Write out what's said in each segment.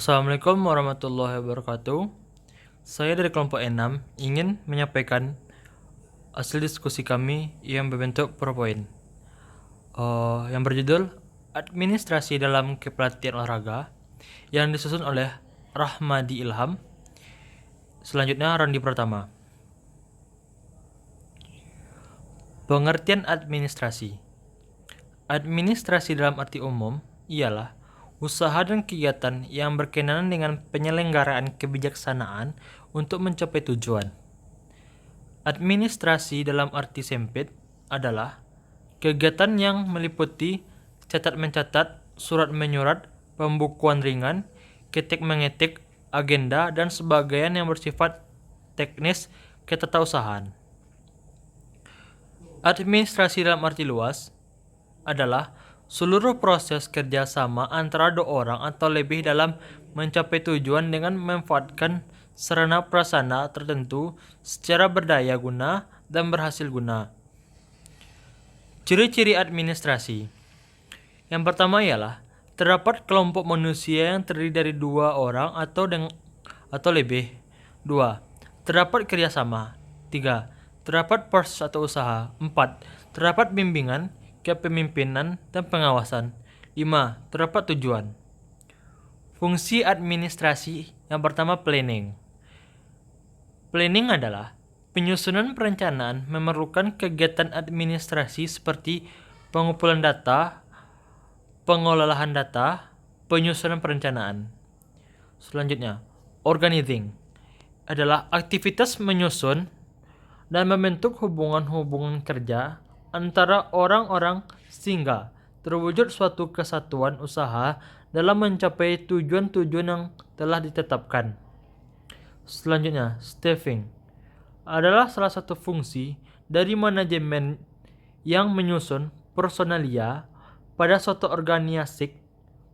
Assalamualaikum warahmatullahi wabarakatuh. Saya dari kelompok 6 ingin menyampaikan hasil diskusi kami yang berbentuk PowerPoint. Yang berjudul Administrasi dalam Kepelatihan Olahraga yang disusun oleh Rahmadi Ilham. Selanjutnya Randi Pratama. Pengertian administrasi. Administrasi dalam arti umum ialah usaha dan kegiatan yang berkenaan dengan penyelenggaraan kebijaksanaan untuk mencapai tujuan. Administrasi dalam arti sempit adalah kegiatan yang meliputi catat-mencatat, surat-menyurat, pembukuan ringan, ketik-mengetik, agenda, dan sebagainya yang bersifat teknis ketatausahaan. Administrasi dalam arti luas adalah seluruh proses kerjasama antara dua orang atau lebih dalam mencapai tujuan dengan memanfaatkan sarana prasarana tertentu secara berdaya guna dan berhasil guna. Ciri-ciri administrasi. Yang pertama ialah terdapat kelompok manusia yang terdiri dari dua orang atau lebih. 2. Terdapat kerjasama. 3. Terdapat proses atau usaha. 4. Terdapat bimbingan, kepemimpinan, dan pengawasan. 5. Terdapat tujuan. Fungsi administrasi yang pertama planning. Planning adalah penyusunan perencanaan memerlukan kegiatan administrasi seperti pengumpulan data, pengolahan data, penyusunan perencanaan. Selanjutnya, organizing adalah aktivitas menyusun dan membentuk hubungan-hubungan kerja antara orang-orang sehingga terwujud suatu kesatuan usaha dalam mencapai tujuan-tujuan yang telah ditetapkan. Selanjutnya, staffing adalah salah satu fungsi dari manajemen yang menyusun personalia pada suatu organisasi,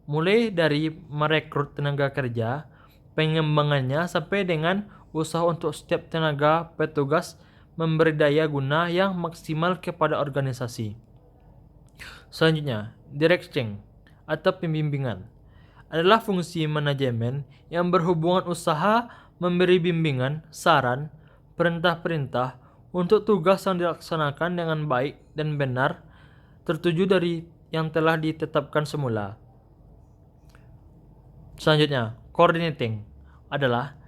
mulai dari merekrut tenaga kerja, pengembangannya sampai dengan usaha untuk setiap tenaga petugas memberi daya guna yang maksimal kepada organisasi. Selanjutnya, directing atau pembimbingan adalah fungsi manajemen yang berhubungan usaha memberi bimbingan, saran, perintah-perintah untuk tugas yang dilaksanakan dengan baik dan benar tertuju dari yang telah ditetapkan semula. Selanjutnya, coordinating adalah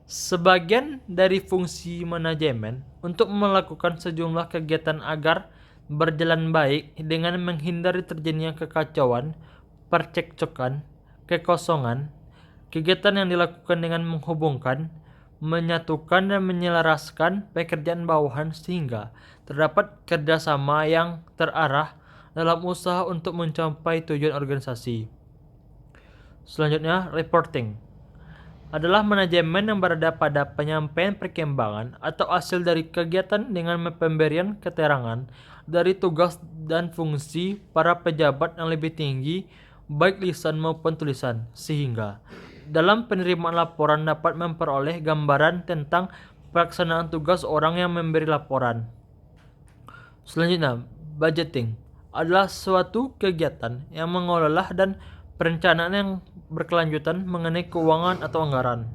sebagian dari fungsi manajemen untuk melakukan sejumlah kegiatan agar berjalan baik dengan menghindari terjadinya kekacauan, percekcokan, kekosongan. Kegiatan yang dilakukan dengan menghubungkan, menyatukan dan menyelaraskan pekerjaan bawahan sehingga terdapat kerjasama yang terarah dalam usaha untuk mencapai tujuan organisasi. Selanjutnya, reporting adalah manajemen yang berada pada penyampaian perkembangan atau hasil dari kegiatan dengan pemberian keterangan dari tugas dan fungsi para pejabat yang lebih tinggi, baik lisan maupun tulisan, sehingga dalam penerimaan laporan dapat memperoleh gambaran tentang pelaksanaan tugas orang yang memberi laporan. Selanjutnya, budgeting adalah suatu kegiatan yang mengelola dan perencanaan yang berkelanjutan mengenai keuangan atau anggaran.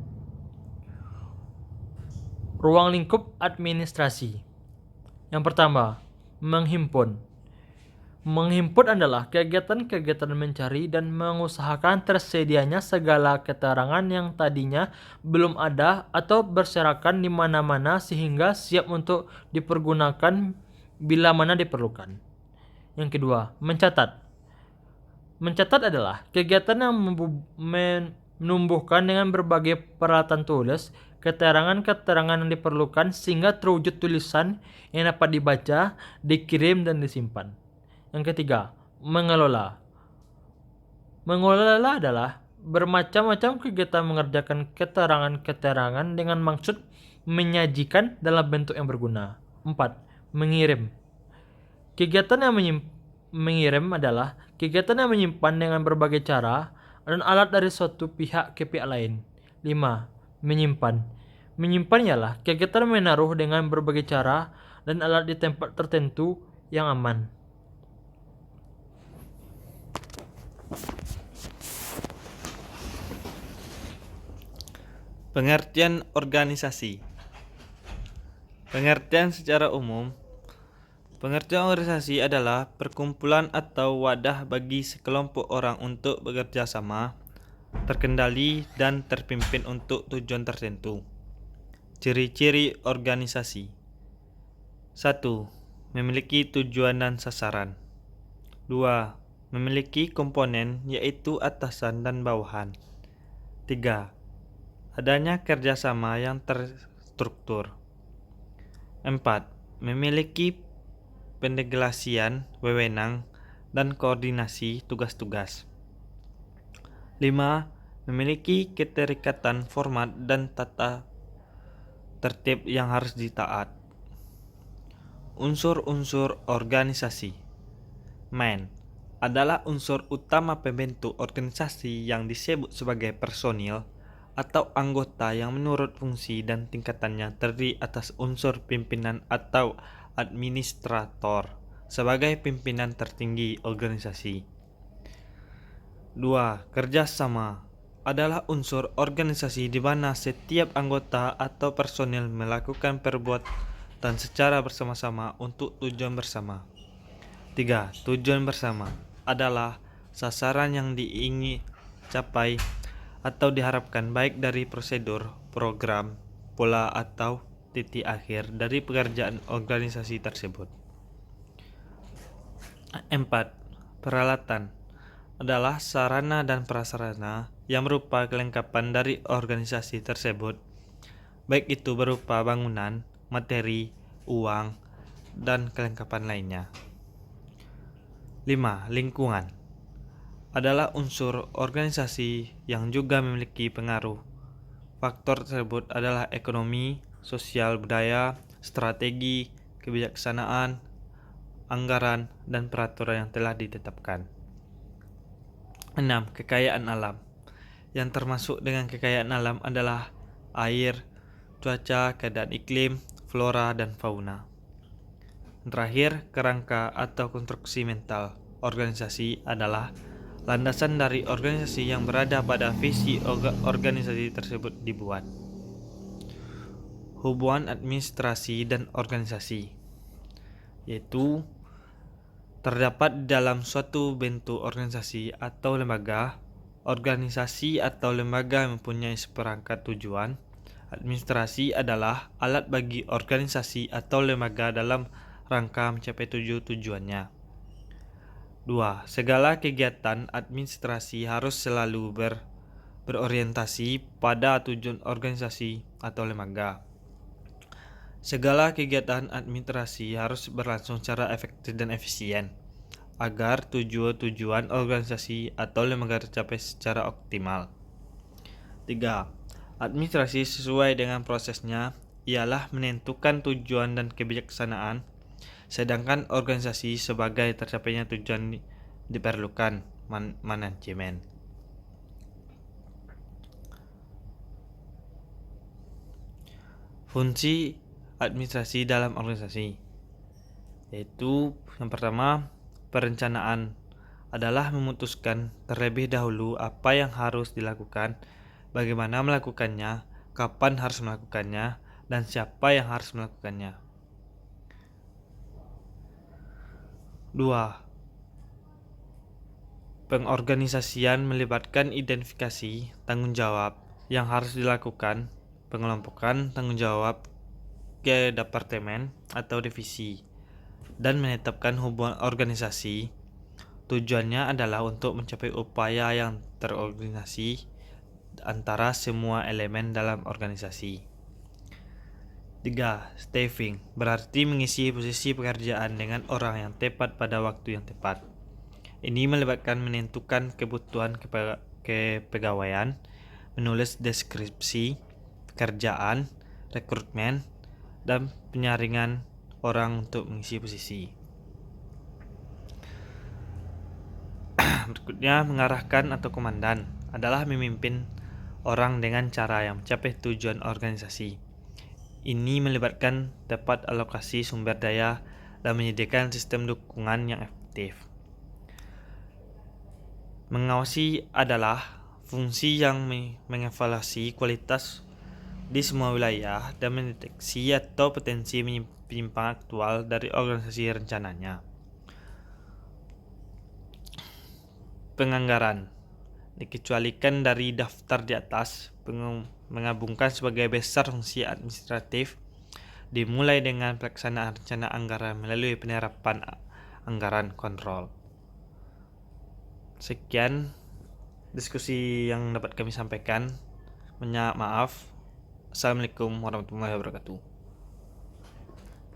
Ruang lingkup administrasi. Yang pertama, menghimpun. Menghimpun adalah kegiatan-kegiatan mencari dan mengusahakan tersedianya segala keterangan yang tadinya belum ada atau berserakan di mana-mana sehingga siap untuk dipergunakan bila mana diperlukan. Yang kedua, mencatat. Mencatat adalah kegiatan yang menumbuhkan dengan berbagai peralatan tulis, keterangan-keterangan yang diperlukan sehingga terwujud tulisan yang dapat dibaca, dikirim, dan disimpan. Yang ketiga, mengelola. Mengelola adalah bermacam-macam kegiatan mengerjakan keterangan-keterangan dengan maksud menyajikan dalam bentuk yang berguna. 4. Mengirim. Kegiatan yang mengirim adalah kegiatan yang menyimpan dengan berbagai cara dan alat dari suatu pihak ke pihak lain. 5. Menyimpan. Menyimpan ialah kegiatan menaruh dengan berbagai cara dan alat di tempat tertentu yang aman. Pengertian organisasi. Pengertian secara umum, pengertian organisasi adalah perkumpulan atau wadah bagi sekelompok orang untuk bekerja sama, terkendali, dan terpimpin untuk tujuan tertentu. Ciri-ciri organisasi. 1. Memiliki tujuan dan sasaran. 2. Memiliki komponen yaitu atasan dan bawahan. 3. Adanya kerjasama yang terstruktur. 4. Memiliki pendelegasian, wewenang, dan koordinasi tugas-tugas. 5. Memiliki keterikatan format dan tata tertib yang harus ditaat. Unsur-unsur organisasi. Man adalah unsur utama pembentuk organisasi yang disebut sebagai personil atau anggota yang menurut fungsi dan tingkatannya terdiri atas unsur pimpinan atau administrator sebagai pimpinan tertinggi organisasi. 2. Kerjasama adalah unsur organisasi di mana setiap anggota atau personil melakukan perbuatan secara bersama-sama untuk tujuan bersama. 3. Tujuan bersama adalah sasaran yang diingini capai atau diharapkan baik dari prosedur, program, pola atau titik akhir dari pekerjaan organisasi tersebut. 4. Peralatan adalah sarana dan prasarana yang berupa kelengkapan dari organisasi tersebut, baik itu berupa bangunan, materi, uang, dan kelengkapan lainnya. 5. Lingkungan adalah unsur organisasi yang juga memiliki pengaruh. Faktor tersebut adalah ekonomi, sosial, budaya, strategi, kebijaksanaan, anggaran, dan peraturan yang telah ditetapkan. 6. Kekayaan alam. Yang termasuk dengan kekayaan alam adalah air, cuaca, keadaan iklim, flora, dan fauna. Terakhir, kerangka atau konstruksi mental organisasi adalah landasan dari organisasi yang berada pada visi organisasi tersebut dibuat. Hubungan administrasi dan organisasi, yaitu terdapat dalam suatu bentuk organisasi atau lembaga. Organisasi atau lembaga mempunyai seperangkat tujuan. Administrasi adalah alat bagi organisasi atau lembaga dalam rangka mencapai tujuannya. 2. Segala kegiatan administrasi harus selalu berorientasi pada tujuan organisasi atau lembaga. Segala kegiatan administrasi harus berlangsung secara efektif dan efisien agar tujuan organisasi atau lembaga tercapai secara optimal. 3. Administrasi sesuai dengan prosesnya ialah menentukan tujuan dan kebijaksanaan, sedangkan organisasi sebagai tercapainya tujuan diperlukan manajemen. Fungsi administrasi dalam organisasi, yaitu yang pertama, perencanaan adalah memutuskan terlebih dahulu apa yang harus dilakukan, bagaimana melakukannya, kapan harus melakukannya, dan siapa yang harus melakukannya. 2. Pengorganisasian melibatkan identifikasi tanggung jawab yang harus dilakukan, pengelompokan tanggung jawab ke departemen atau divisi, dan menetapkan hubungan organisasi. Tujuannya adalah untuk mencapai upaya yang terorganisasi antara semua elemen dalam organisasi. 3. Staffing berarti mengisi posisi pekerjaan dengan orang yang tepat pada waktu yang tepat. Ini melibatkan menentukan kebutuhan kepegawaian, menulis deskripsi pekerjaan, rekrutmen, dan penyaringan orang untuk mengisi posisi. Berikutnya, mengarahkan atau komandan adalah memimpin orang dengan cara yang mencapai tujuan organisasi. Ini melibatkan tepat alokasi sumber daya dan menyediakan sistem dukungan yang efektif. Mengawasi adalah fungsi yang mengevaluasi kualitas di semua wilayah dan mendeteksi atau potensi penyimpangan aktual dari organisasi rencananya. Penganggaran dikecualikan dari daftar di atas, menggabungkan sebagai besar fungsi administratif, dimulai dengan pelaksanaan rencana anggaran melalui penerapan anggaran kontrol. Sekian diskusi yang dapat kami sampaikan. Maaf. Assalamualaikum warahmatullahi wabarakatuh.